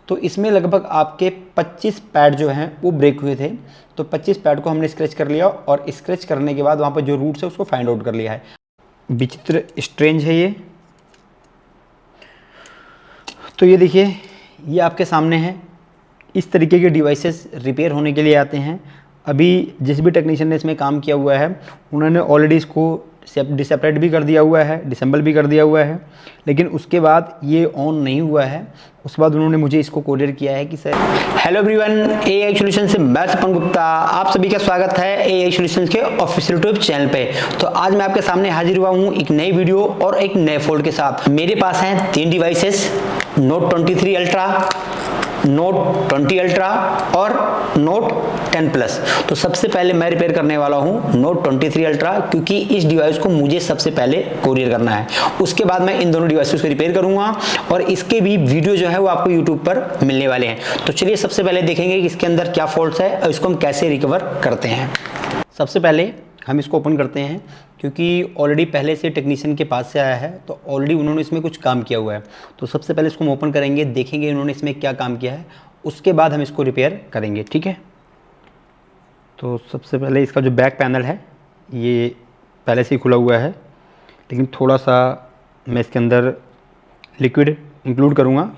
तो इसमें लगभग आपके 25 पैड जो हैं वो ब्रेक हुए थे। तो 25 पैड को हमने स्क्रैच कर लिया और स्क्रैच करने के बाद वहाँ पर जो रूट्स है उसको फाइंड आउट कर लिया है। विचित्र स्ट्रेंज है ये। तो ये देखिए, ये आपके सामने है। इस तरीके के डिवाइसेस रिपेयर होने के लिए आते हैं। अभी जिस भी टेक्नीशियन ने इसमें काम किया हुआ है उन्होंने ऑलरेडी इसको डिसेपरेट भी कर दिया हुआ है, डिसेंबल भी कर दिया हुआ है, लेकिन उसके बाद ये ऑन नहीं हुआ है। उसके बाद उन्होंने मुझे इसको कोरियर किया है कि sir. Hello everyone, AI solution से मैं सपन गुप्ता, आप सभी का स्वागत है एआई सॉल्यूशन के ऑफिशियल यूट्यूब चैनल पे। तो आज मैं आपके सामने हाजिर हुआ हूँ एक नई वीडियो और एक नए फोल्ड के साथ। मेरे पास हैं 3 devices, note 23 ultra, note 20 ultra और नोट 10 प्लस। तो सबसे पहले मैं रिपेयर करने वाला हूं नोट 23 अल्ट्रा, क्योंकि इस डिवाइस को मुझे सबसे पहले कोरियर करना है। उसके बाद मैं इन दोनों डिवाइसेस को रिपेयर करूंगा और इसके भी वीडियो जो है वो आपको यूट्यूब पर मिलने वाले हैं। तो चलिए सबसे पहले देखेंगे कि इसके अंदर क्या फॉल्ट है और इसको हम कैसे रिकवर करते हैं। सबसे पहले हम इसको ओपन करते हैं, क्योंकि ऑलरेडी पहले से टेक्नीशियन के पास से आया है तो ऑलरेडी उन्होंने इसमें कुछ काम किया हुआ है। तो सबसे पहले इसको हम ओपन करेंगे, देखेंगे उन्होंने इसमें क्या काम किया है, उसके बाद हम इसको रिपेयर करेंगे, ठीक है। तो सबसे पहले इसका जो बैक पैनल है ये पहले से ही खुला हुआ है, लेकिन थोड़ा सा मैं इसके अंदर लिक्विड इंक्लूड करूँगा।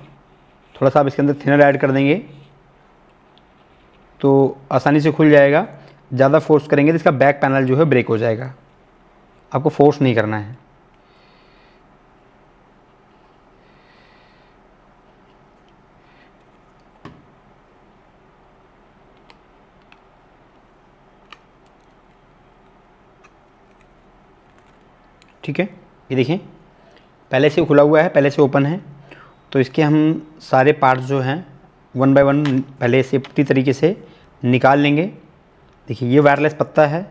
थोड़ा सा आप इसके अंदर थिनर ऐड कर देंगे तो आसानी से खुल जाएगा। ज़्यादा फोर्स करेंगे तो इसका बैक पैनल जो है ब्रेक हो जाएगा। आपको फोर्स नहीं करना है। ठीक है, ये देखिए पहले से खुला हुआ है, पहले से ओपन है। तो इसके हम सारे पार्ट्स जो हैं 1 बाय 1 पहले सेफ्टी तरीके से निकाल लेंगे। देखिए ये वायरलेस पत्ता है,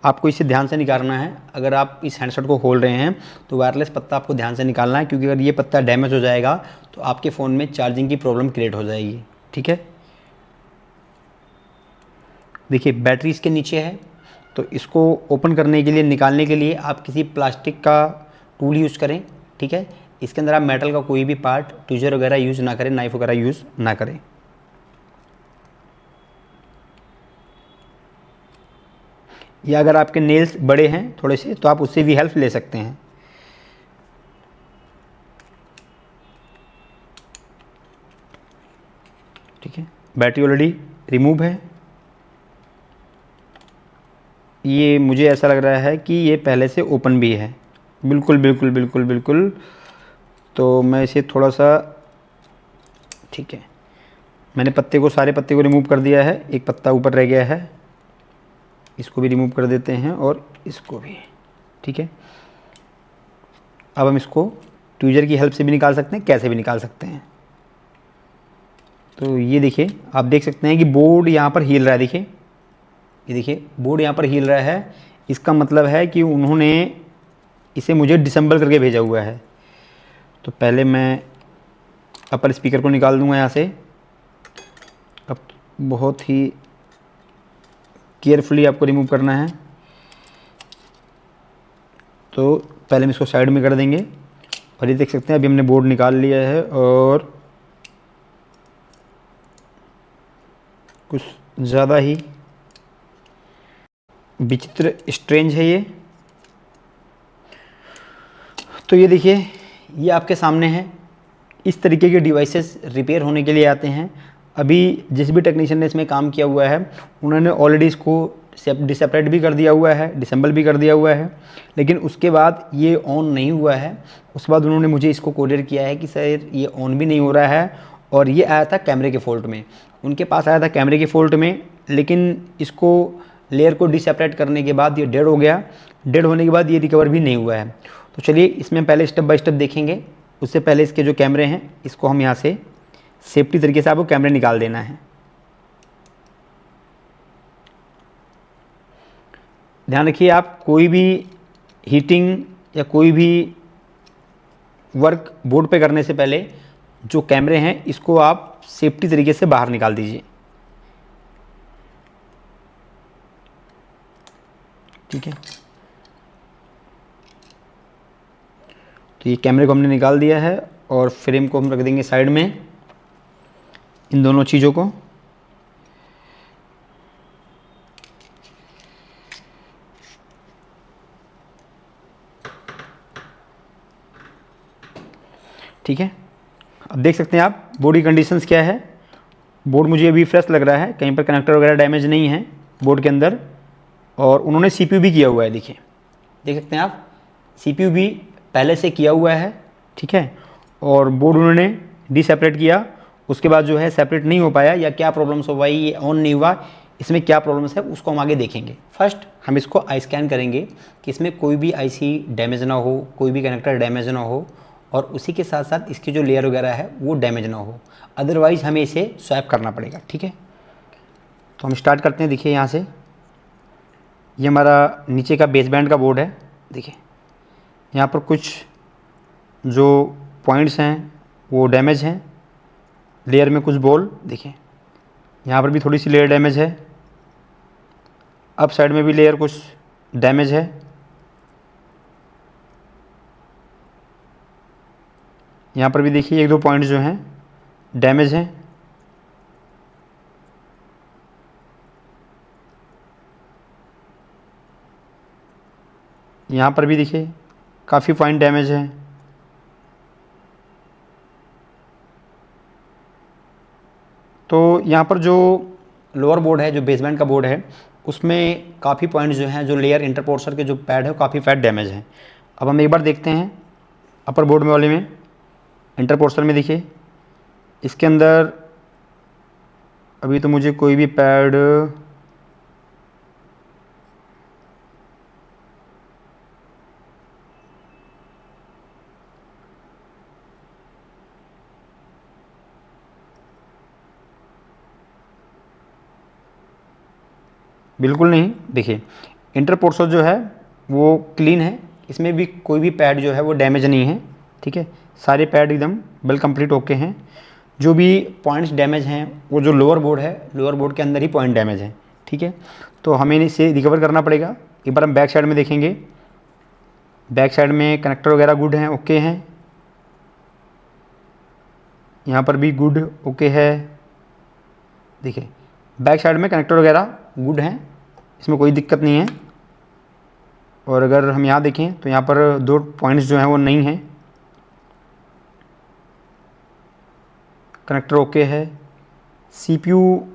आपको इसे ध्यान से निकालना है। अगर आप इस हैंडसेट को खोल रहे हैं तो वायरलेस पत्ता आपको ध्यान से निकालना है, क्योंकि अगर ये पत्ता डैमेज हो जाएगा तो आपके फ़ोन में चार्जिंग की प्रॉब्लम क्रिएट हो जाएगी, ठीक है। देखिए बैटरी इसके नीचे है, तो इसको ओपन करने के लिए, निकालने के लिए आप किसी प्लास्टिक का टूल यूज़ करें, ठीक है। इसके अंदर आप मेटल का कोई भी पार्ट, ट्विजर वगैरह यूज़ ना करें, नाइफ वगैरह यूज़ ना करें। या अगर आपके नेल्स बड़े हैं थोड़े से तो आप उससे भी हेल्प ले सकते हैं। ठीक है, बैटरी ऑलरेडी रिमूव है। ये मुझे ऐसा लग रहा है कि ये पहले से ओपन भी है। बिल्कुल बिल्कुल बिल्कुल बिल्कुल। तो मैं इसे थोड़ा सा, ठीक है, मैंने सारे पत्ते को रिमूव कर दिया है। एक पत्ता ऊपर रह गया है, इसको भी रिमूव कर देते हैं और इसको भी, ठीक है। अब हम इसको ट्विजर की हेल्प से भी निकाल सकते हैं, कैसे भी निकाल सकते हैं। तो ये देखिए, आप देख सकते हैं कि बोर्ड यहाँ पर हिल रहा है। देखिए, ये देखिए बोर्ड यहाँ पर हिल रहा है। इसका मतलब है कि उन्होंने इसे मुझे डिसेंबल करके भेजा हुआ है। तो पहले मैं अपर स्पीकर को निकाल दूंगा यहाँ से। अब बहुत ही केयरफुली आपको रिमूव करना है। तो पहले हम इसको साइड में कर देंगे और ये देख सकते हैं अभी हमने बोर्ड निकाल लिया है और कुछ ज़्यादा ही विचित्र स्ट्रेंज है ये। तो ये देखिए, ये आपके सामने है। इस तरीके के डिवाइसेस रिपेयर होने के लिए आते हैं। अभी जिस भी टेक्नीशियन ने इसमें काम किया हुआ है उन्होंने ऑलरेडी इसको डिसेपरेट भी कर दिया हुआ है, डिसेंबल भी कर दिया हुआ है, लेकिन उसके बाद ये ऑन नहीं हुआ है। उसके बाद उन्होंने मुझे इसको कोरियर किया है कि सर ये ऑन भी नहीं हो रहा है। और ये आया था कैमरे के फॉल्ट में, उनके पास आया था कैमरे के फॉल्ट में, लेकिन इसको लेयर को डिसेपरेट करने के बाद ये डेड हो गया। डेड होने के बाद ये रिकवर भी नहीं हुआ है। तो चलिए इसमें पहले स्टेप बाय स्टेप देखेंगे। उससे पहले इसके जो कैमरे हैं इसको हम यहाँ से सेफ्टी तरीके से आपको कैमरे निकाल देना है। ध्यान रखिए, आप कोई भी हीटिंग या कोई भी वर्क बोर्ड पे करने से पहले जो कैमरे हैं इसको आप सेफ्टी तरीके से बाहर निकाल दीजिए, ठीक है। तो ये कैमरे को हमने निकाल दिया है और फ्रेम को हम रख देंगे साइड में। इन दोनों चीज़ों को। ठीक है, अब देख सकते हैं आप बोर्ड की कंडीशंस क्या है। बोर्ड मुझे अभी फ्रेश लग रहा है, कहीं पर कनेक्टर वगैरह डैमेज नहीं है बोर्ड के अंदर, और उन्होंने सीपीयू भी किया हुआ है। देखिए, देख सकते हैं आप, सीपीयू भी पहले से किया हुआ है। ठीक है, और बोर्ड उन्होंने सेपरेट किया, उसके बाद जो है सेपरेट नहीं हो पाया, या क्या प्रॉब्लम्स हो भाई, ये ऑन नहीं हुआ, इसमें क्या प्रॉब्लम्स है उसको हम आगे देखेंगे। फर्स्ट हम इसको आई स्कैन करेंगे कि इसमें कोई भी आईसी डैमेज ना हो, कोई भी कनेक्टर डैमेज ना हो, और उसी के साथ साथ इसकी जो लेयर वगैरह है वो डैमेज ना हो, अदरवाइज़ हमें इसे स्वैप करना पड़ेगा। ठीक है, तो हम स्टार्ट करते हैं। देखिए यहाँ से, ये हमारा नीचे का बेसबैंड का बोर्ड है। देखिए यहाँ पर कुछ जो पॉइंट्स हैं वो डैमेज हैं, लेयर में कुछ बॉल, देखिए यहाँ पर भी थोड़ी सी लेयर डैमेज है, अप साइड में भी लेयर कुछ डैमेज है, यहाँ पर भी देखिए एक दो पॉइंट्स जो हैं डैमेज हैं। यहाँ पर भी देखिए काफ़ी पॉइंट डैमेज है। तो यहाँ पर जो लोअर बोर्ड है, जो बेसबैंड का बोर्ड है, उसमें काफ़ी पॉइंट्स जो हैं, जो लेयर इंटरपोर्सर के जो पैड है वो काफ़ी फैट डैमेज हैं। अब हम एक बार देखते हैं अपर बोर्ड में वाले में, इंटरपोर्सर में। देखिए इसके अंदर अभी तो मुझे कोई भी पैड बिल्कुल नहीं। देखिए इंटरपोर्सर जो है वो क्लीन है, इसमें भी कोई भी पैड जो है वो डैमेज नहीं है। ठीक है, सारे पैड एकदम वेल कंप्लीट ओके हैं। जो भी पॉइंट्स डैमेज हैं वो जो लोअर बोर्ड है, लोअर बोर्ड के अंदर ही पॉइंट डैमेज है। ठीक है, तो हमें इसे रिकवर करना पड़ेगा। एक बार हम बैक साइड में देखेंगे, बैक साइड में कनेक्टर वगैरह गुड हैं, ओके हैं, यहाँ पर भी गुड ओके है। देखिए बैक साइड में कनेक्टर वगैरह गुड हैं, इसमें कोई दिक्कत नहीं है। और अगर हम यहाँ देखें तो यहाँ पर दो पॉइंट्स जो हैं वो नहीं हैं, कनेक्टर ओके है। सीपीयू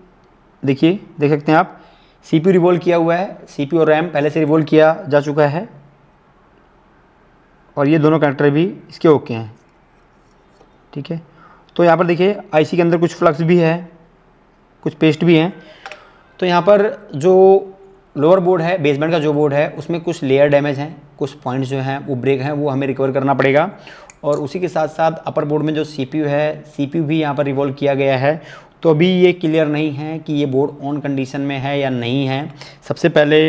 देखिए, देख सकते हैं आप, सीपीयू रिवॉल्व किया हुआ है, सीपीयू और रैम पहले से रिवॉल्व किया जा चुका है, और ये दोनों कनेक्टर भी इसके ओके हैं। ठीक है, तो यहाँ पर देखिए आईसी के अंदर कुछ फ्लक्स भी है, कुछ पेस्ट भी हैं। तो यहाँ पर जो लोअर बोर्ड है, बेसबैंड का जो बोर्ड है, उसमें कुछ लेयर डैमेज हैं, कुछ पॉइंट्स जो हैं वो ब्रेक हैं, वो हमें रिकवर करना पड़ेगा। और उसी के साथ साथ अपर बोर्ड में जो सीपीयू है, सीपीयू भी यहाँ पर रिवॉल्व किया गया है। तो अभी ये क्लियर नहीं है कि ये बोर्ड ऑन कंडीशन में है या नहीं है। सबसे पहले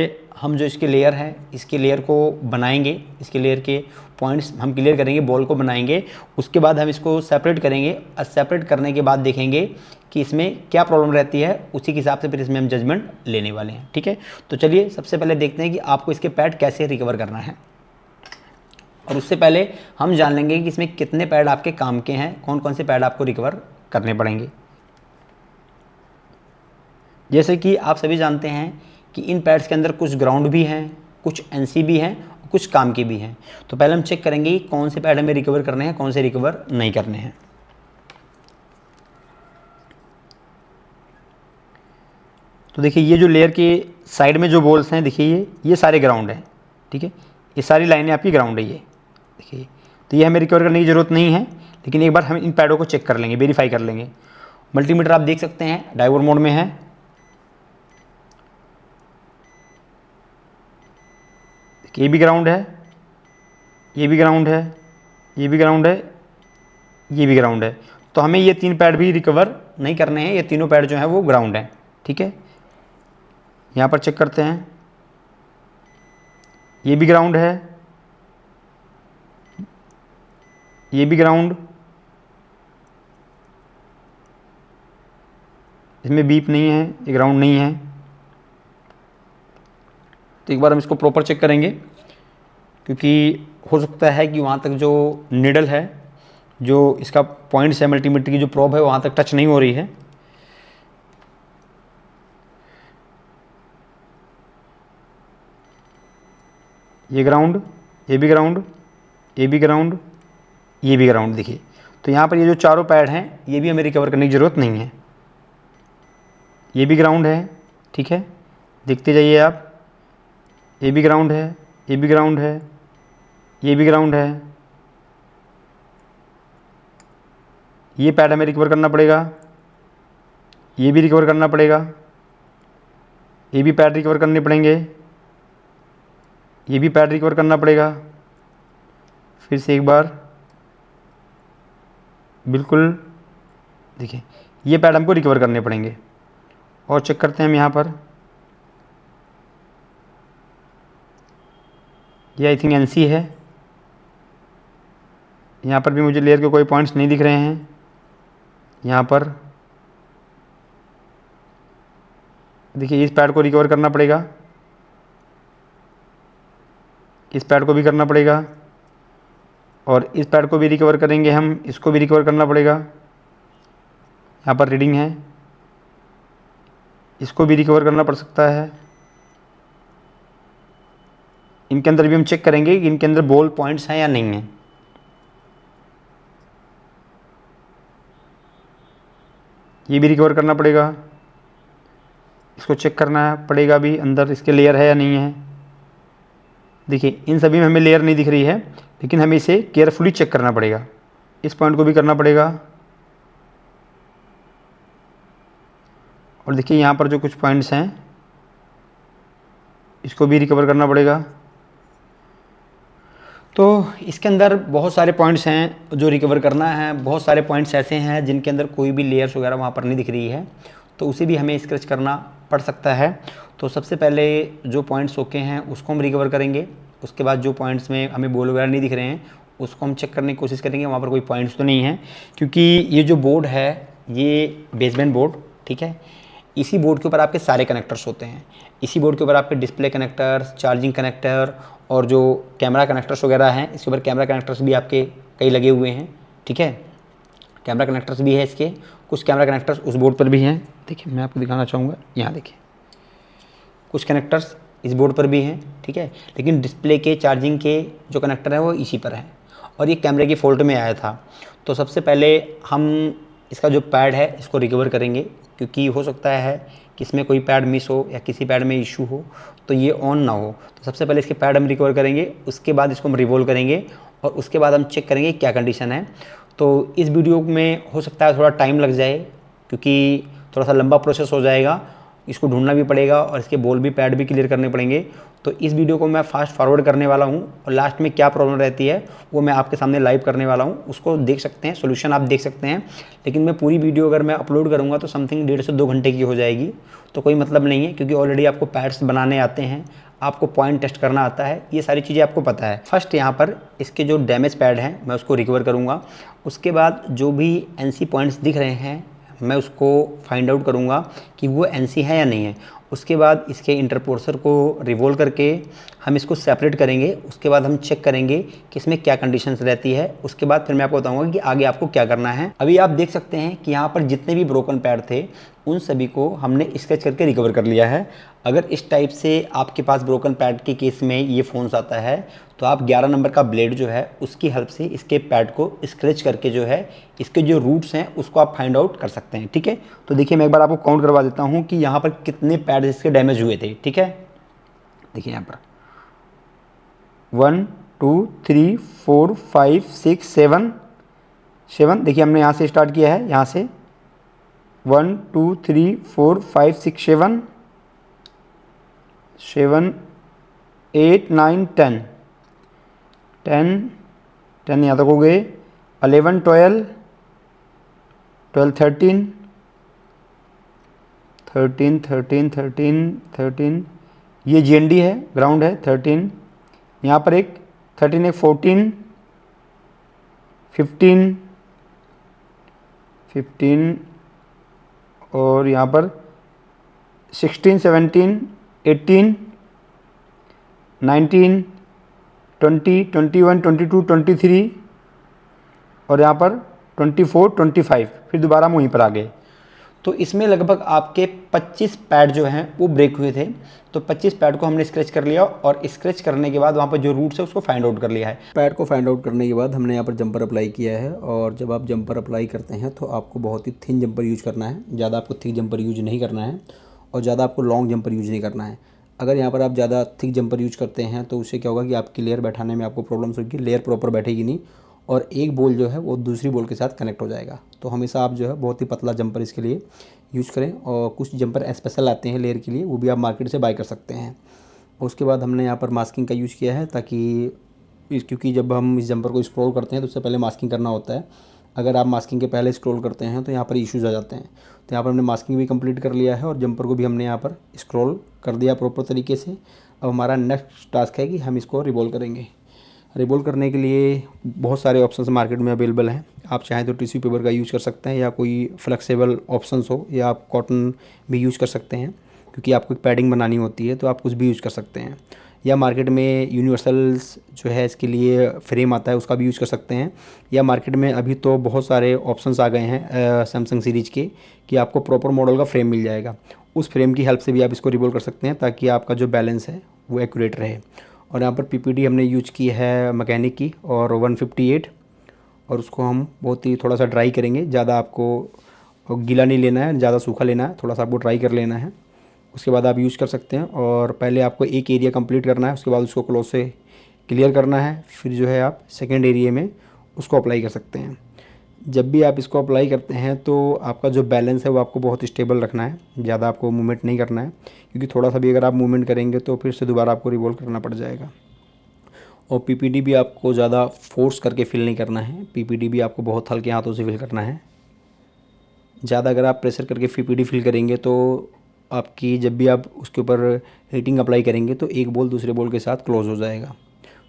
हम जो इसके लेयर है, इसके लेयर को बनाएंगे, इसके लेयर के पॉइंट्स हम क्लियर करेंगे, बॉल को बनाएंगे, उसके बाद हम इसको सेपरेट करेंगे, और सेपरेट करने के बाद देखेंगे कि इसमें क्या प्रॉब्लम रहती है, उसी के हिसाब से फिर इसमें हम जजमेंट लेने वाले हैं। ठीक है, तो चलिए सबसे पहले देखते हैं कि आपको इसके पैड कैसे रिकवर करना है। और उससे पहले हम जान लेंगे कि इसमें कितने पैड आपके काम के हैं, कौन कौन से पैड आपको रिकवर करने पड़ेंगे। जैसे कि आप सभी जानते हैं कि इन पैड्स के अंदर कुछ ग्राउंड भी हैं, कुछ एनसी भी हैं, कुछ काम की भी हैं। तो पहले हम चेक करेंगे कि कौन से पैड हमें रिकवर करने हैं, कौन से रिकवर नहीं करने हैं। तो देखिए ये जो लेयर के साइड में जो बॉल्स हैं, देखिए ये सारे ग्राउंड हैं। ठीक है, ये सारी लाइनें आपकी ग्राउंड है। ये देखिए, तो ये हमें रिकवर करने की ज़रूरत नहीं है, लेकिन एक बार हम इन पैडों को चेक कर लेंगे, वेरीफाई कर लेंगे। मल्टीमीटर आप देख सकते हैं डायोड मोड में है। ये भी ग्राउंड है, ये भी ग्राउंड है, ये भी ग्राउंड है, ये भी ग्राउंड है। तो हमें ये तीन पैड भी रिकवर नहीं करने हैं, ये तीनों पैड जो हैं वो ग्राउंड हैं। ठीक है, यहाँ पर चेक करते हैं, ये भी ग्राउंड है, ये भी ग्राउंड, इसमें बीप नहीं है, ये ग्राउंड नहीं है। तो एक बार हम इसको प्रॉपर चेक करेंगे, क्योंकि हो सकता है कि वहाँ तक जो निडल है, जो इसका पॉइंट्स है, मल्टीमीटर की जो प्रोब है वहाँ तक टच नहीं हो रही है। ये ग्राउंड, ये भी ग्राउंड, ये भी ग्राउंड, ये भी ग्राउंड। देखिए तो यहाँ पर ये जो चारों पैड हैं ये भी हमें रिकवर करने की ज़रूरत नहीं है। ये भी ग्राउंड है, ठीक है, देखते जाइए आप। ये भी ग्राउंड है, ये भी ग्राउंड है, ये भी ग्राउंड है। ये पैड हमें रिकवर करना पड़ेगा, ये भी रिकवर करना पड़ेगा, ये भी पैड रिकवर करने पड़ेंगे, ये भी पैड रिकवर करना पड़ेगा। फिर से एक बार, बिल्कुल देखिए ये पैड हमको रिकवर करने पड़ेंगे। और चेक करते हैं हम यहाँ पर, ये आई थिंक एनसी है। यहाँ पर भी मुझे लेयर के कोई पॉइंट्स नहीं दिख रहे हैं। यहाँ पर देखिए इस पैड को रिकवर करना पड़ेगा, इस पैड को भी करना पड़ेगा, और इस पैड को भी रिकवर करेंगे हम, इसको भी रिकवर करना पड़ेगा। यहाँ पर रीडिंग है, इसको भी रिकवर करना पड़ सकता है। इनके अंदर भी हम चेक करेंगे कि इनके अंदर बॉल पॉइंट्स हैं या नहीं हैं। ये भी रिकवर करना पड़ेगा, इसको चेक करना पड़ेगा भी अंदर इसके लेयर है या नहीं है। देखिए इन सभी में हमें लेयर नहीं दिख रही है, लेकिन हमें इसे केयरफुली चेक करना पड़ेगा। इस पॉइंट को भी करना पड़ेगा, और देखिए यहाँ पर जो कुछ पॉइंट्स हैं इसको भी रिकवर करना पड़ेगा। तो इसके अंदर बहुत सारे पॉइंट्स हैं जो रिकवर करना है। बहुत सारे पॉइंट्स ऐसे हैं जिनके अंदर कोई भी लेयर्स वगैरह वहाँ पर नहीं दिख रही है, तो उसे भी हमें स्क्रैच करना पड़ सकता है। तो सबसे पहले जो पॉइंट्स ओके हैं उसको हम रिकवर करेंगे। उसके बाद जो पॉइंट्स में हमें बॉल वगैरह नहीं दिख रहे हैं उसको हम चेक करने की कोशिश करेंगे वहाँ पर कोई पॉइंट्स तो नहीं है, क्योंकि ये जो बोर्ड है ये बेसबैंड बोर्ड, ठीक है, इसी बोर्ड के ऊपर आपके सारे कनेक्टर्स होते हैं। इसी बोर्ड के ऊपर आपके डिस्प्ले कनेक्टर्स, चार्जिंग कनेक्टर और जो कैमरा कनेक्टर्स वगैरह हैं, इसके ऊपर कैमरा कनेक्टर्स भी आपके कई लगे हुए हैं, ठीक है, कैमरा कनेक्टर्स भी है इसके। कुछ कैमरा कनेक्टर्स उस बोर्ड पर भी हैं। देखिए मैं आपको दिखाना चाहूँगा, यहाँ देखिए कुछ कनेक्टर्स इस बोर्ड पर भी हैं, ठीक है, लेकिन डिस्प्ले के, चार्जिंग के जो कनेक्टर हैं वो इसी पर हैं, और ये कैमरे की फॉल्ट में आया था। तो सबसे पहले हम इसका जो पैड है इसको रिकवर करेंगे, क्योंकि हो सकता है कि इसमें कोई पैड मिस हो या किसी पैड में इशू हो तो ये ऑन ना हो। तो सबसे पहले इसके पैड हम रिकवर करेंगे, उसके बाद इसको हम रिवॉल्व करेंगे, और उसके बाद हम चेक करेंगे क्या कंडीशन है। तो इस वीडियो में हो सकता है थोड़ा टाइम लग जाए, क्योंकि थोड़ा सा लंबा प्रोसेस हो जाएगा, इसको ढूंढना भी पड़ेगा और इसके बॉल भी, पैड भी क्लियर करने पड़ेंगे। तो इस वीडियो को मैं फास्ट फॉरवर्ड करने वाला हूं, और लास्ट में क्या प्रॉब्लम रहती है वो मैं आपके सामने लाइव करने वाला हूं। उसको देख सकते हैं, सोल्यूशन आप देख सकते हैं। लेकिन मैं पूरी वीडियो अगर मैं अपलोड करूंगा तो समथिंग 1.5 से 2 घंटे की हो जाएगी, तो कोई मतलब नहीं है, क्योंकि ऑलरेडी आपको पैड्स बनाने आते हैं, आपको पॉइंट टेस्ट करना आता है, ये सारी चीज़ें आपको पता है। फर्स्ट यहाँ पर इसके जो डैमेज पैड हैं मैं उसको रिकवर करूँगा। उसके बाद जो भी एनसी पॉइंट्स दिख रहे हैं मैं उसको फाइंड आउट करूँगा कि वो एनसी है या नहीं है। उसके बाद इसके इंटरपोर्सर को रिवॉल्व करके हम इसको सेपरेट करेंगे। उसके बाद हम चेक करेंगे कि इसमें क्या कंडीशंस रहती है। उसके बाद फिर मैं आपको बताऊंगा कि आगे आपको क्या करना है। अभी आप देख सकते हैं कि यहाँ पर जितने भी ब्रोकन पैड थे उन सभी को हमने स्केच करके रिकवर कर लिया है। अगर इस टाइप से आपके पास ब्रोकन पैड के केस में ये फ़ोन्स आता है तो आप 11 नंबर का ब्लेड जो है उसकी हेल्प से इसके पैड को स्क्रैच करके जो है इसके जो रूट्स हैं उसको आप फाइंड आउट कर सकते हैं। ठीक है, तो देखिए मैं एक बार आपको काउंट करवा देता हूँ कि यहाँ पर कितने पैड इसके डैमेज हुए थे। ठीक है, देखिए यहाँ पर 1 2 3 4 5 6 7 देखिए हमने यहाँ से स्टार्ट किया है, यहाँ से 1 2 3 4 5 6 7 8 9 10 यहाँ तक हो गए। 11 12 13 ये GND है, ग्राउंड है। 13 यहाँ पर एक 13 एक 14 15 और यहाँ पर 16 17 18 19 20 21 22 23 और यहाँ पर 24 25 फिर दोबारा हम वहीं पर आ गए। तो इसमें लगभग आपके 25 पैड जो हैं वो ब्रेक हुए थे। तो 25 पैड को हमने स्क्रैच कर लिया और स्क्रैच करने के बाद वहाँ पर जो रूट्स है उसको फाइंड आउट कर लिया है। पैड को फाइंड आउट करने के बाद हमने यहाँ पर जंपर अप्लाई किया है। और जब आप जंपर अप्लाई करते हैं तो आपको बहुत ही थिन जंपर यूज करना है, ज़्यादा आपको थिक जंपर यूज नहीं करना है और ज़्यादा आपको लॉन्ग जंपर यूज नहीं करना है। अगर यहाँ पर आप ज़्यादा थिक जंपर यूज करते हैं तो उससे क्या होगा कि आपकी लेयर बैठाने में आपको प्रॉब्लम्स होगी, लेयर प्रॉपर बैठेगी नहीं और एक बॉल जो है वो दूसरी बॉल के साथ कनेक्ट हो जाएगा। तो हमेशा आप जो है बहुत ही पतला जंपर इसके लिए यूज़ करें। और कुछ जंपर स्पेशल आते हैं लेयर के लिए, वो भी आप मार्केट से बाय कर सकते हैं। उसके बाद हमने यहाँ पर मास्किंग का यूज़ किया है ताकि क्योंकि जब हम इस जंपर को स्क्रॉल करते हैं तो उससे पहले मास्किंग करना होता है। अगर आप मास्किंग के पहले स्क्रॉल करते हैं तो यहाँ पर इश्यूज़ आ जाते हैं। तो यहाँ पर हमने मास्किंग भी कंप्लीट कर लिया है और जंपर को भी हमने यहाँ पर स्क्रॉल कर दिया प्रॉपर तरीके से। अब हमारा नेक्स्ट टास्क है कि हम इसको रिवॉल्व करेंगे। रिवॉल्व करने के लिए बहुत सारे ऑप्शंस मार्केट में अवेलेबल हैं। आप चाहें तो टिश्यू पेपर का यूज़ कर सकते हैं या कोई फ्लेक्सिबल ऑप्शंस हो, या आप कॉटन भी यूज़ कर सकते हैं क्योंकि आपको एक पैडिंग बनानी होती है तो आप कुछ भी यूज़ कर सकते हैं। या मार्केट में यूनिवर्सल्स जो है इसके लिए फ्रेम आता है उसका भी यूज़ कर सकते हैं। या मार्केट में अभी तो बहुत सारे ऑप्शंस आ गए हैं सैमसंग सीरीज़ के कि आपको प्रॉपर मॉडल का फ्रेम मिल जाएगा। उस फ्रेम की हेल्प से भी आप इसको रिवॉल्व कर सकते हैं ताकि आपका जो बैलेंस है वो एक्यूरेट रहे। और यहाँ पर पीपीडी हमने यूज की है मैकेनिक की और 158, और उसको हम बहुत ही थोड़ा सा ड्राई करेंगे। ज़्यादा आपको गीला नहीं लेना है, ज़्यादा सूखा लेना है, थोड़ा सा आपको ड्राई कर लेना है। उसके बाद आप यूज़ कर सकते हैं। और पहले आपको एक एरिया कंप्लीट करना है, उसके बाद उसको क्लोज से क्लियर करना है, फिर जो है आप सेकेंड एरिया में उसको अप्लाई कर सकते हैं। जब भी आप इसको अप्लाई करते हैं तो आपका जो बैलेंस है वो आपको बहुत स्टेबल रखना है, ज़्यादा आपको मूवमेंट नहीं करना है क्योंकि थोड़ा सा भी अगर आप मूवमेंट करेंगे तो फिर से दोबारा आपको रिवॉल्व करना पड़ जाएगा। और पीपीडी भी आपको ज़्यादा फोर्स करके फिल नहीं करना है, पीपीडी भी आपको बहुत हल्के हाथों से फिल करना है। ज़्यादा अगर आप प्रेशर करके पीपीडी फिल करेंगे तो आपकी जब भी आप उसके ऊपर हीटिंग अप्लाई करेंगे तो एक बॉल दूसरे बॉल के साथ क्लोज हो जाएगा।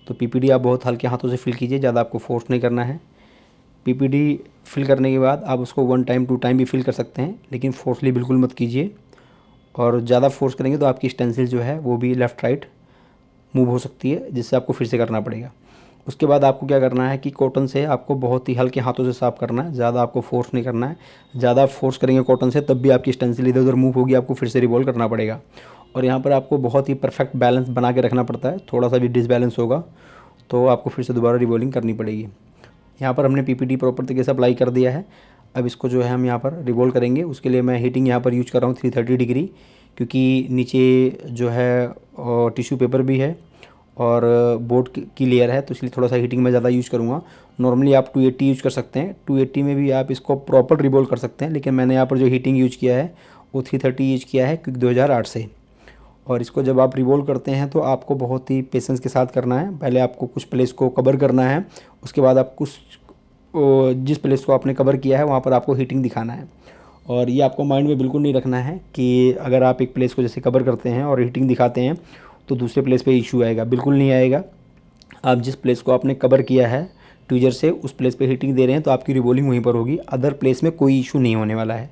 तो पीपीडी आप बहुत हल्के हाथों से फिल कीजिए, ज़्यादा आपको फोर्स नहीं करना है। पीपीडी फिल करने के बाद आप उसको 1 टाइम 2 टाइम भी फिल कर सकते हैं, लेकिन फोर्सली बिल्कुल मत कीजिए। और ज़्यादा फोर्स करेंगे तो आपकी स्टेंसिल जो है वो भी लेफ़्ट राइट मूव हो सकती है, जिससे आपको फिर से करना पड़ेगा। उसके बाद आपको क्या करना है कि कॉटन से आपको बहुत ही हल्के हाथों से साफ़ करना है, ज़्यादा आपको फोर्स नहीं करना है। ज़्यादा फोर्स करेंगे कॉटन से तब भी आपकी स्टेंसिल इधर उधर मूव होगी, आपको फिर से रिवॉल्व करना पड़ेगा। और यहाँ पर आपको बहुत ही परफेक्ट बैलेंस बना के रखना पड़ता है, थोड़ा सा भी डिसबैलेंस होगा तो आपको फिर से दोबारा रिवॉल्विंग करनी पड़ेगी। यहाँ पर हमने पीपीडी प्रॉपर तरीके से अप्लाई कर दिया है। अब इसको जो है हम यहाँ पर रिवॉल्व करेंगे। उसके लिए मैं हीटिंग यहाँ पर यूज़ कर रहा हूँ 330 डिग्री, क्योंकि नीचे जो है टिश्यू पेपर भी है और बोर्ड की लेयर है, तो इसलिए थोड़ा सा हीटिंग में ज़्यादा यूज़ करूँगा। नॉर्मली आप 280 यूज़ कर सकते हैं, 280 में भी आप इसको प्रॉपर रिवॉल्व कर सकते हैं, लेकिन मैंने यहाँ पर जो हीटिंग यूज़ किया है वो 330 यूज़ किया है क्योंकि 2008 से। और इसको जब आप रिवॉल्व करते हैं तो आपको बहुत ही पेशेंस के साथ करना है। पहले आपको कुछ प्लेस को कवर करना है, उसके बाद आप कुछ जिस प्लेस को आपने कवर किया है वहाँ पर आपको हीटिंग दिखाना है। और ये आपको माइंड में बिल्कुल नहीं रखना है कि अगर आप एक प्लेस को जैसे कवर करते हैं और हीटिंग दिखाते हैं तो दूसरे प्लेस पे इशू आएगा, बिल्कुल नहीं आएगा। आप जिस प्लेस को आपने कवर किया है ट्वीजर से उस प्लेस पे हीटिंग दे रहे हैं तो आपकी रिवॉल्विंग वहीं पर होगी, अदर प्लेस में कोई इशू नहीं होने वाला है।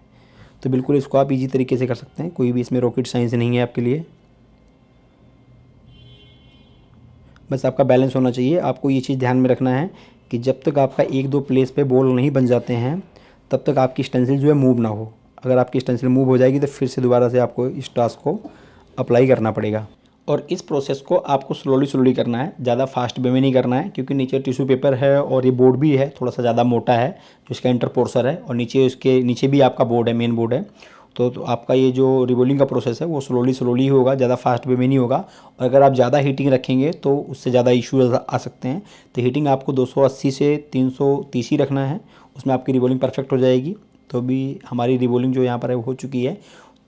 तो बिल्कुल इसको आप ईजी तरीके से कर सकते हैं, कोई भी इसमें रॉकेट साइंस नहीं है आपके लिए। बस आपका बैलेंस होना चाहिए। आपको ये चीज़ ध्यान में रखना है कि जब तक आपका 1-2 प्लेस पे बॉल नहीं बन जाते हैं तब तक आपकी स्टेंसिल जो है मूव ना हो। अगर आपकी स्टेंसिल मूव हो जाएगी तो फिर से दोबारा से आपको इस टास्क को अप्लाई करना पड़ेगा। और इस प्रोसेस को आपको स्लोली करना है, ज़्यादा फास्ट वे में नहीं करना है क्योंकि नीचे टिश्यू पेपर है और ये बोर्ड भी है, थोड़ा सा ज़्यादा मोटा है जो इसका इंटरपोर्सर है, और नीचे उसके नीचे भी आपका बोर्ड है, मेन बोर्ड है। तो आपका ये जो रिवॉल्विंग का प्रोसेस है वो स्लोली होगा, ज़्यादा फास्ट वे में नहीं होगा। और अगर आप ज़्यादा हीटिंग रखेंगे तो उससे ज़्यादा इशू आ सकते हैं। तो हीटिंग आपको 280 से 330 ही रखना है, उसमें आपकी रिवॉल्विंग परफेक्ट हो जाएगी। तो भी हमारी रिवॉल्विंग जो यहाँ पर है हो चुकी है।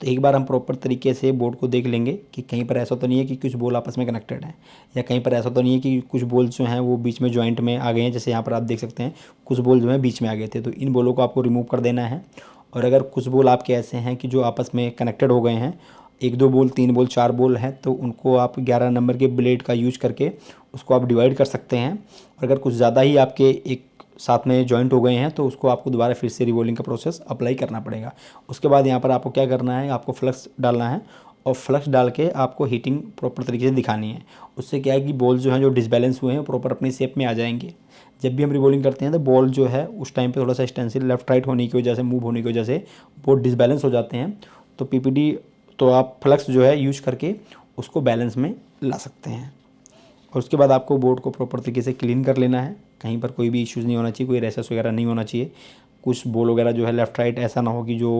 तो एक बार हम प्रॉपर तरीके से बोर्ड को देख लेंगे कि कहीं पर ऐसा तो नहीं है कि कुछ बॉल आपस में कनेक्टेड है, या कहीं पर ऐसा तो नहीं है कि कुछ बॉल जो हैं वो बीच में जॉइंट में आ गए हैं। जैसे यहाँ पर आप देख सकते हैं कुछ बॉल जो हैं बीच में आ गए थे, तो इन बॉलों को आपको रिमूव कर देना है। और अगर कुछ बॉल आपके ऐसे हैं कि जो आपस में कनेक्टेड हो गए हैं, 1-2 बॉल, 3 बॉल, 4 बॉल हैं, तो उनको आप 11 नंबर के ब्लेड का यूज करके उसको आप डिवाइड कर सकते हैं। और अगर कुछ ज़्यादा ही आपके एक साथ में जॉइंट हो गए हैं तो उसको आपको दोबारा फिर से रिवॉल्विंग का प्रोसेस अप्लाई करना पड़ेगा। उसके बाद यहाँ पर आपको क्या करना है, आपको फ्लक्स डालना है और फ्लक्स डाल के आपको हीटिंग प्रॉपर तरीके से दिखानी है। उससे क्या है कि बॉल जो हैं जो डिसबैलेंस हुए हैं प्रॉपर अपनी शेप में आ जाएंगे। जब भी हम रिवॉल्विंग करते हैं तो बॉल जो है उस टाइम पे थोड़ा सा स्टेंसिल लेफ्ट राइट होने की वजह से, मूव होने की वजह से बोर्ड डिसबैलेंस हो जाते हैं। तो पीपीडी तो आप फ्लक्स जो है यूज़ करके उसको बैलेंस में ला सकते हैं। और उसके बाद आपको बोर्ड को प्रॉपर तरीके से क्लीन कर लेना है, कहीं पर कोई भी इश्यूज़ नहीं होना चाहिए, कोई रैसेस वगैरह नहीं होना चाहिए। कुछ बॉल वगैरह जो है लेफ़्ट राइट ऐसा ना हो कि जो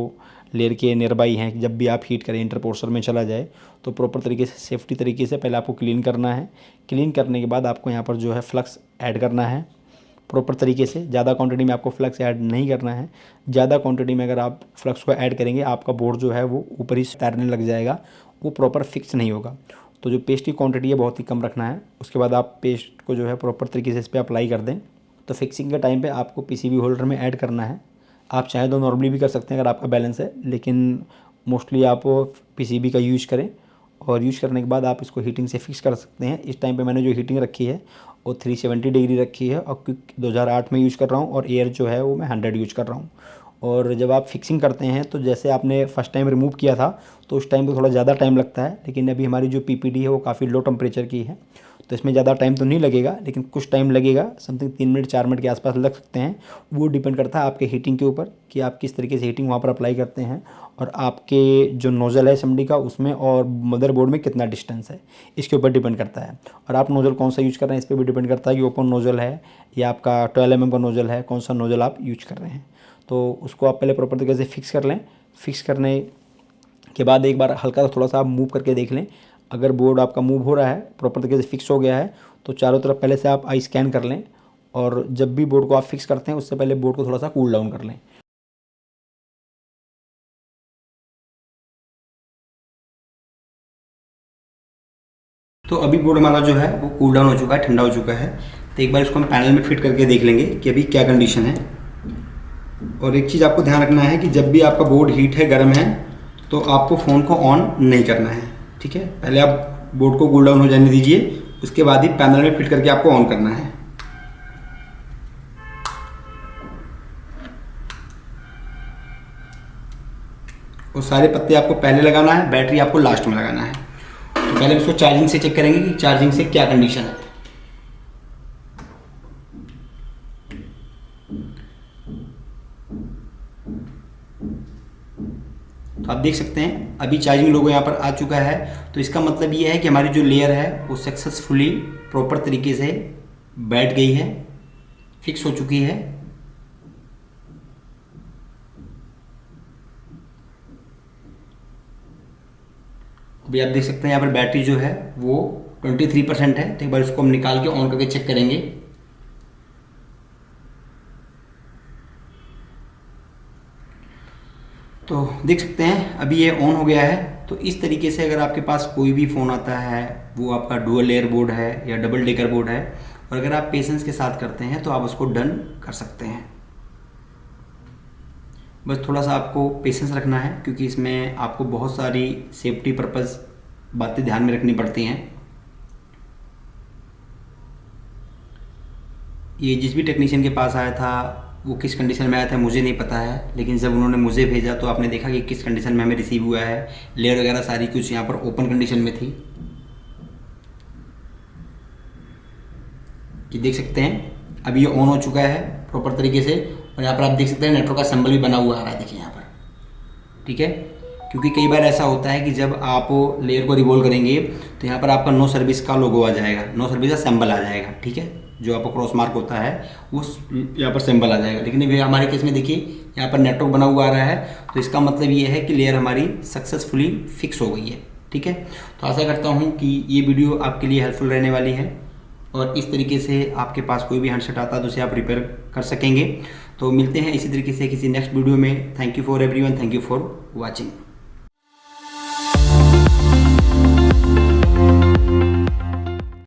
लेयर के नियर बाई हैं, जब भी आप हीट करें इंटरपोर्सर में चला जाए। तो प्रॉपर तरीके से सेफ्टी तरीके से पहले आपको क्लीन करना है। क्लीन करने के बाद आपको यहाँ पर जो है फ्लक्स ऐड करना है प्रॉपर तरीके से। ज़्यादा क्वांटिटी में आपको फ्लक्स ऐड नहीं करना है। ज़्यादा क्वांटिटी में अगर आप फ्लक्स को ऐड करेंगे आपका बोर्ड जो है वो ऊपर ही तैरने लग जाएगा, वो प्रॉपर फिक्स नहीं होगा। तो जो पेस्ट की क्वांटिटी है बहुत ही कम रखना है। उसके बाद आप पेस्ट को जो है प्रॉपर तरीके से इस पर अप्लाई कर दें। तो फिक्सिंग के टाइम पे आपको पीसीबी होल्डर में ऐड करना है। आप चाहे तो नॉर्मली भी कर सकते हैं अगर आपका बैलेंस है, लेकिन मोस्टली आप पीसीबी का यूज़ करें। और यूज़ करने के बाद आप इसको हीटिंग से फिक्स कर सकते हैं। इस टाइम पे मैंने जो हीटिंग रखी है वो 370 डिग्री रखी है, और क्योंकि 2008 में यूज़ कर रहा हूँ, और एयर जो है वो मैं 100 यूज़ कर रहा हूँ। और जब आप फिक्सिंग करते हैं तो जैसे आपने फर्स्ट टाइम रिमूव किया था तो उस टाइम पे थोड़ा ज़्यादा टाइम लगता है, लेकिन अभी हमारी जो पीपीडी है वो काफ़ी लो टेम्परेचर की है, तो इसमें ज़्यादा टाइम तो नहीं लगेगा, लेकिन कुछ टाइम लगेगा। समथिंग 3 मिनट 4 मिनट के आसपास लग सकते हैं। वो डिपेंड करता है आपके हीटिंग के ऊपर कि आप किस तरीके से हीटिंग वहाँ पर अप्लाई करते हैं, और आपके जो नोज़ल है एसएमडी का उसमें और मदरबोर्ड में कितना डिस्टेंस है, इसके ऊपर डिपेंड करता है। और आप नोज़ल कौन सा यूज़ कर रहे हैं इस पर भी डिपेंड करता है कि ओपन नोज़ल है या आपका 12 mm का नोज़ल है, कौन सा नोज़ल आप यूज कर रहे हैं। तो उसको आप पहले प्रॉपर तरीके से फिक्स कर लें। फिक्स करने के बाद एक बार हल्का थोड़ा सा आप मूव करके देख लें। अगर बोर्ड आपका मूव हो रहा है, प्रॉपर तरीके से फिक्स हो गया है, तो चारों तरफ पहले से आप आई स्कैन कर लें। और जब भी बोर्ड को आप फिक्स करते हैं उससे पहले बोर्ड को थोड़ा सा कूल डाउन कर लें। तो अभी बोर्ड हमारा जो है वो कूल डाउन हो चुका है, ठंडा हो चुका है। तो एक बार इसको हम पैनल में फिट करके देख लेंगे कि अभी क्या कंडीशन है। और एक चीज़ आपको ध्यान रखना है कि जब भी आपका बोर्ड हीट है, गर्म है, तो आपको फ़ोन को ऑन नहीं करना है, ठीक है। पहले आप बोर्ड को कूल डाउन हो जाने दीजिए, उसके बाद ही पैनल में फिट करके आपको ऑन करना है। और सारे पत्ते आपको पहले लगाना है, बैटरी आपको लास्ट में लगाना है। तो पहले इसको चार्जिंग से चेक करेंगे कि चार्जिंग से क्या कंडीशन है। तो आप देख सकते हैं अभी चार्जिंग लोगो यहाँ पर आ चुका है। तो इसका मतलब ये है कि हमारी जो लेयर है वो सक्सेसफुली प्रॉपर तरीके से बैठ गई है, फिक्स हो चुकी है। अभी आप देख सकते हैं यहाँ पर बैटरी जो है वो 23% है। तो एक बार इसको हम निकाल के ऑन करके चेक करेंगे। तो देख सकते हैं अभी ये ऑन हो गया है। तो इस तरीके से अगर आपके पास कोई भी फ़ोन आता है, वो आपका डुअल लेयर बोर्ड है या डबल डेकर बोर्ड है, और अगर आप पेशेंस के साथ करते हैं तो आप उसको डन कर सकते हैं। बस थोड़ा सा आपको पेशेंस रखना है, क्योंकि इसमें आपको बहुत सारी सेफ्टी पर्पज़ बातें ध्यान में रखनी पड़ती हैं। ये जिस भी टेक्नीशियन के पास आया था वो किस कंडीशन में आया था मुझे नहीं पता है, लेकिन जब उन्होंने मुझे भेजा तो आपने देखा कि किस कंडीशन में हमें रिसीव हुआ है। लेयर वगैरह सारी कुछ यहाँ पर ओपन कंडीशन में थी, कि देख सकते हैं अभी ये ऑन हो चुका है प्रॉपर तरीके से। और यहाँ पर आप देख सकते हैं नेटवर्क का सिंबल भी बना हुआ आ रहा है, देखिए यहाँ पर, ठीक है। क्योंकि कई बार ऐसा होता है कि जब आप लेयर को रिवॉल्व करेंगे तो यहाँ पर आपका नो सर्विस का लोगो आ जाएगा, नो सर्विस का सिंबल आ जाएगा, ठीक है। जो आपको क्रॉस मार्क होता है वो यहाँ पर सिंबल आ जाएगा। लेकिन अभी हमारे केस में देखिए यहाँ पर नेटवर्क बना हुआ आ रहा है, तो इसका मतलब ये है कि लेयर हमारी सक्सेसफुली फिक्स हो गई है, ठीक है। तो आशा करता हूँ कि ये वीडियो आपके लिए हेल्पफुल रहने वाली है, और इस तरीके से आपके पास कोई भी हैंडसेट आता है तो उसे आप रिपेयर कर सकेंगे। तो मिलते हैं इसी तरीके से किसी नेक्स्ट वीडियो में। Thank you for everyone, thank you for watching.